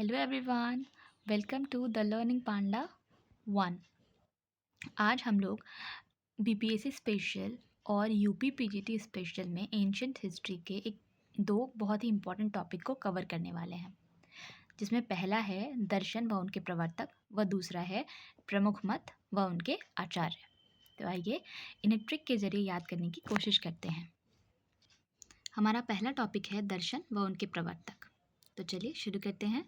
Hello everyone, welcome to the learning panda 1। आज हम लोग बीपीएससी स्पेशल और यूपी पीजीटी स्पेशल में एंशियंट हिस्ट्री के दो बहुत ही इम्पोर्टेंट टॉपिक को कवर करने वाले हैं, जिसमें पहला है दर्शन व उनके प्रवर्तक व दूसरा है प्रमुख मत व उनके आचार्य। तो आइए इन्हें ट्रिक के जरिए याद करने की कोशिश करते हैं। हमारा पहला टॉपिक है दर्शन व उनके प्रवर्तक। तो चलिए शुरू करते हैं।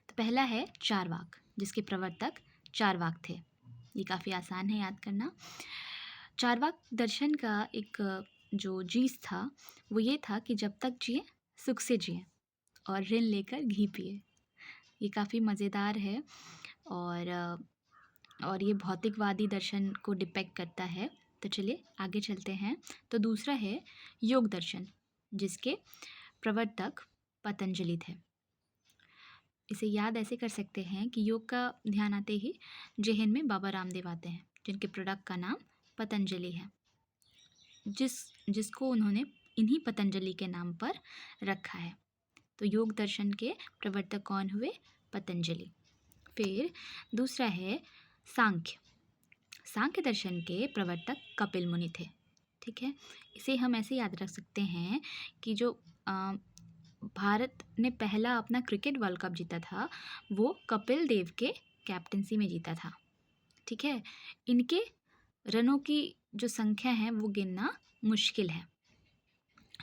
तो पहला है चारवाक, जिसके प्रवर्तक चारवाक थे। ये काफ़ी आसान है याद करना। चारवाक दर्शन का एक जो चीज़ था वो ये था कि जब तक जिए सुख से जिए और ऋण लेकर घी पिए। ये काफ़ी मज़ेदार है और ये भौतिकवादी दर्शन को डिपेक्ट करता है। तो चलिए आगे चलते हैं। तो दूसरा है योग दर्शन, जिसके प्रवर्तक पतंजलि थे। इसे याद ऐसे कर सकते हैं कि योग का ध्यान आते ही जहन में बाबा रामदेव आते हैं, जिनके प्रोडक्ट का नाम पतंजलि है, जिसको उन्होंने इन्हीं पतंजलि के नाम पर रखा है। तो योग दर्शन के प्रवर्तक कौन हुए? पतंजलि। फिर दूसरा है सांख्य। सांख्य दर्शन के प्रवर्तक कपिल मुनि थे। ठीक है, इसे हम ऐसे याद रख सकते हैं कि जो भारत ने पहला अपना क्रिकेट वर्ल्ड कप जीता था वो कपिल देव के कैप्टनसी में जीता था। ठीक है, इनके रनों की जो संख्या है वो गिनना मुश्किल है।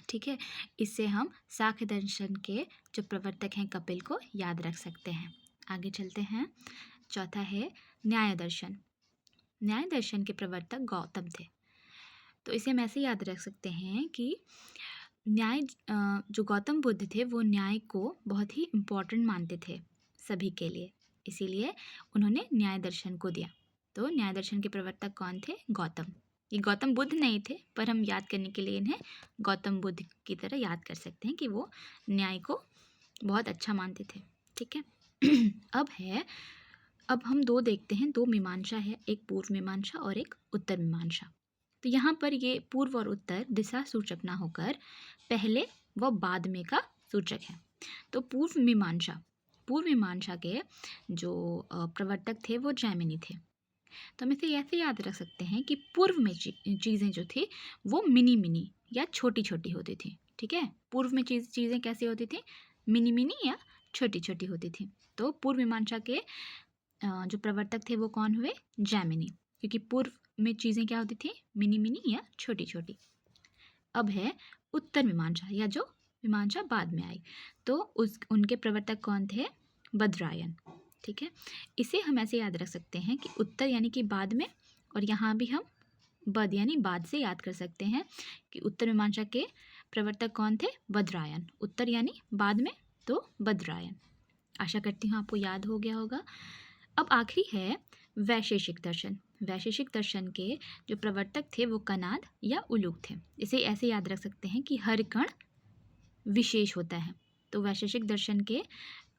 ठीक है, इससे हम सांख्य दर्शन के जो प्रवर्तक हैं कपिल को याद रख सकते हैं। आगे चलते हैं। चौथा है न्याय दर्शन। न्याय दर्शन के प्रवर्तक गौतम थे। तो इसे हम ऐसे याद रख सकते हैं कि न्याय जो गौतम बुद्ध थे वो न्याय को बहुत ही इम्पोर्टेंट मानते थे सभी के लिए, इसीलिए उन्होंने न्याय दर्शन को दिया। तो न्याय दर्शन के प्रवर्तक कौन थे? गौतम। ये गौतम बुद्ध नहीं थे, पर हम याद करने के लिए इन्हें गौतम बुद्ध की तरह याद कर सकते हैं कि वो न्याय को बहुत अच्छा मानते थे। ठीक है अब हम दो देखते हैं। दो मीमांसा है, एक पूर्व मीमांसा और एक उत्तर मीमांसा। तो यहाँ पर ये पूर्व और उत्तर दिशा सूचक ना होकर पहले व बाद में का सूचक है। तो पूर्व मीमांसा के जो प्रवर्तक थे वो जैमिनी थे। तो हम इसे ऐसे याद रख सकते हैं कि पूर्व में चीज़ें जो थी वो मिनी मिनी या छोटी छोटी होती थी। ठीक है, पूर्व में चीज़ें कैसी होती थी? मिनी मिनी या छोटी छोटी होती थी। तो पूर्व मीमांसा के जो प्रवर्तक थे वो कौन हुए? जैमिनी, क्योंकि पूर्व में चीज़ें क्या होती थी? मिनी मिनी या छोटी छोटी। अब है उत्तर मीमांसा, या जो मीमांसा बाद में आई। तो उनके प्रवर्तक कौन थे? बद्रायन। ठीक है, इसे हम ऐसे याद रख सकते हैं कि उत्तर यानी कि बाद में, और यहाँ भी हम बद यानी बाद से याद कर सकते हैं कि उत्तर मीमांसा के प्रवर्तक कौन थे? बद्रायन। उत्तर यानी बाद में, तो बद्रायन। आशा करती हूँ आपको याद हो गया होगा। अब आखिरी है वैशेषिक दर्शन। वैशेषिक दर्शन के जो प्रवर्तक थे वो कनाद या उलूक थे। इसे ऐसे याद रख सकते हैं कि हर कण विशेष होता है। तो वैशेषिक दर्शन के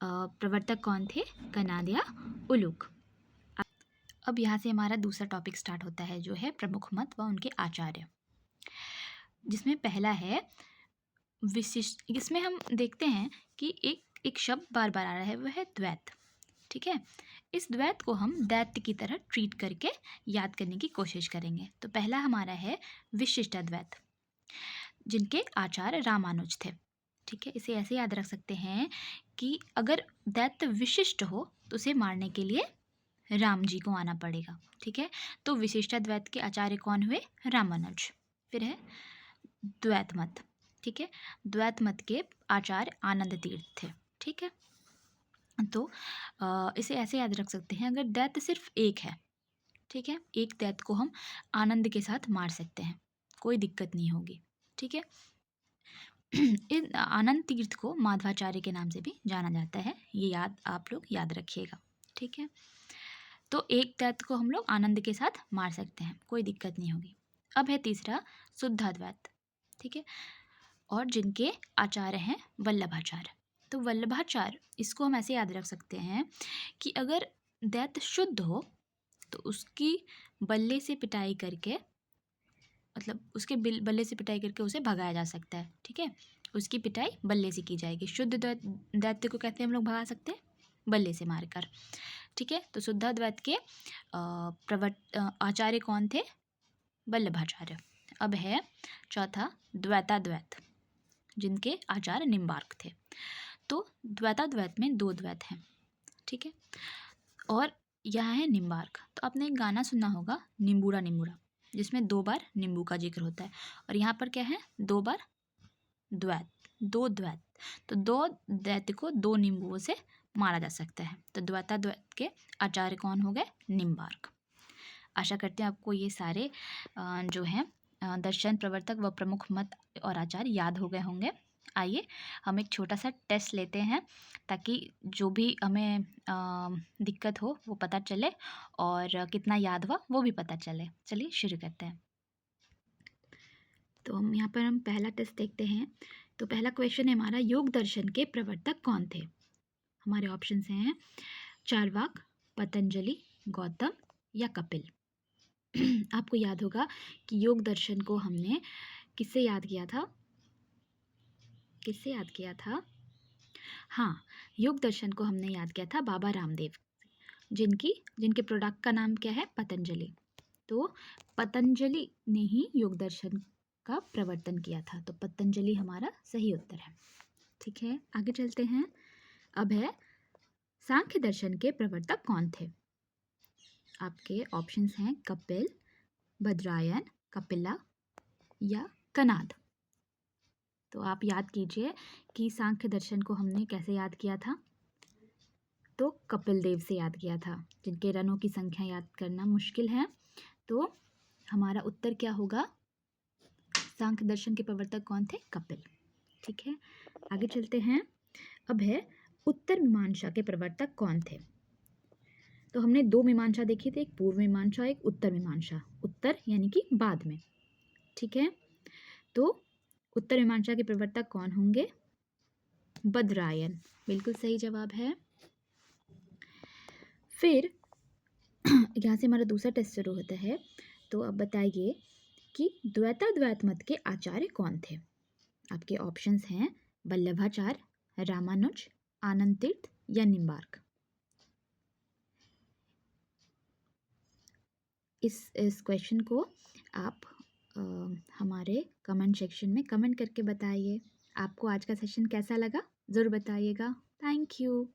प्रवर्तक कौन थे? कनाद या उलूक। अब यहाँ से हमारा दूसरा टॉपिक स्टार्ट होता है, जो है प्रमुख मत व उनके आचार्य, जिसमें पहला है विशिष्ट। इसमें हम देखते हैं कि एक शब्द बार बार आ रहा है, वो है द्वैत। ठीक है, इस द्वैत को हम दैत्य की तरह ट्रीट करके याद करने की कोशिश करेंगे। तो पहला हमारा है विशिष्टाद्वैत, जिनके आचार्य रामानुज थे। ठीक है, इसे ऐसे याद रख सकते हैं कि अगर दैत्य विशिष्ट हो तो उसे मारने के लिए राम जी को आना पड़ेगा। ठीक है, तो विशिष्टाद्वैत के आचार्य कौन हुए? रामानुज। फिर है द्वैत मत। ठीक है, द्वैत मत के आचार्य आनंद तीर्थ थे। ठीक है, तो इसे ऐसे याद रख सकते हैं, अगर दैत्य सिर्फ एक है, ठीक है, एक दैत्य को हम आनंद के साथ मार सकते हैं, कोई दिक्कत नहीं होगी। ठीक है, इन आनंद तीर्थ को माधवाचार्य के नाम से भी जाना जाता है, ये आप लोग याद रखिएगा। ठीक है, तो एक दैत्य को हम लोग आनंद के साथ मार सकते हैं, कोई दिक्कत नहीं होगी। अब है तीसरा शुद्धाद्वैत। ठीक है, और जिनके आचार्य हैं वल्लभाचार्य। तो वल्लभाचार्य, इसको हम ऐसे याद रख सकते हैं कि अगर दैत्य शुद्ध हो तो उसकी बल्ले से पिटाई करके, मतलब उसके बल्ले से पिटाई करके उसे भगाया जा सकता है। ठीक है, उसकी पिटाई बल्ले से की जाएगी। शुद्ध दैत्य को कैसे हम लोग भगा सकते हैं? बल्ले से मारकर। ठीक है, तो शुद्धाद्वैत के आचार्य कौन थे? वल्लभाचार्य। अब है चौथा द्वैताद्वैत, जिनके आचार्य निम्बार्क थे। तो द्वैताद्वैत में 2 द्वैत हैं। ठीक है, और यह है निम्बार्क। तो आपने एक गाना सुना होगा निम्बूड़ा निम्बूड़ा, जिसमें 2 बार नींबू का जिक्र होता है, और यहाँ पर क्या है? 2 बार द्वैत, 2 द्वैत। तो 2 दैत्य को 2 नींबुओं से मारा जा सकता है। तो द्वैताद्वैत के आचार्य कौन हो गए? निम्बार्क। आशा करते हैं आपको ये सारे जो हैं दर्शन प्रवर्तक व प्रमुख मत और आचार्य याद हो गए होंगे। आइए हम एक छोटा सा टेस्ट लेते हैं, ताकि जो भी हमें दिक्कत हो वो पता चले, और कितना याद हुआ वो भी पता चले। चलिए शुरू करते हैं। तो हम यहाँ पर पहला टेस्ट देखते हैं। तो पहला क्वेश्चन है हमारा, योग दर्शन के प्रवर्तक कौन थे? हमारे ऑप्शंस हैं चार्वाक, पतंजलि, गौतम या कपिल। आपको याद होगा कि योग दर्शन को हमने किससे याद किया था? किससे याद किया था? हाँ, योग दर्शन को हमने याद किया था बाबा रामदेव, जिनके प्रोडक्ट का नाम क्या है? पतंजलि। तो पतंजलि ने ही योग दर्शन का प्रवर्तन किया था। तो पतंजलि हमारा सही उत्तर है। ठीक है, आगे चलते हैं। अब है सांख्य दर्शन के प्रवर्तक कौन थे? आपके ऑप्शंस हैं कपिल, भद्रायन, कपिला या कनाद। तो आप याद कीजिए कि सांख्य दर्शन को हमने कैसे याद किया था? तो कपिल देव से याद किया था, जिनके रनों की संख्या याद करना मुश्किल है। तो हमारा उत्तर क्या होगा? सांख्य दर्शन के प्रवर्तक कौन थे? कपिल। ठीक है, आगे चलते हैं। अब है उत्तर मीमांसा के प्रवर्तक कौन थे? तो हमने 2 मीमांसा देखी थी, एक पूर्व मीमांसा, एक उत्तर मीमांसा। उत्तर यानी कि बाद में। ठीक है, तो उत्तर मीमांसा के प्रवर्तक कौन होंगे? भद्रायन। बिल्कुल सही जवाब है। फिर यहाँ से हमारा दूसरा टेस्ट शुरू होता है। तो अब बताइए कि द्वैताद्वैत मत के आचार्य कौन थे? आपके ऑप्शंस हैं वल्लभाचार्य, रामानुज, आनंद तीर्थ या निम्बार्क। इस क्वेश्चन को आप हमारे कमेंट सेक्शन में कमेंट करके बताइए। आपको आज का सेशन कैसा लगा ज़रूर बताइएगा। Thank you.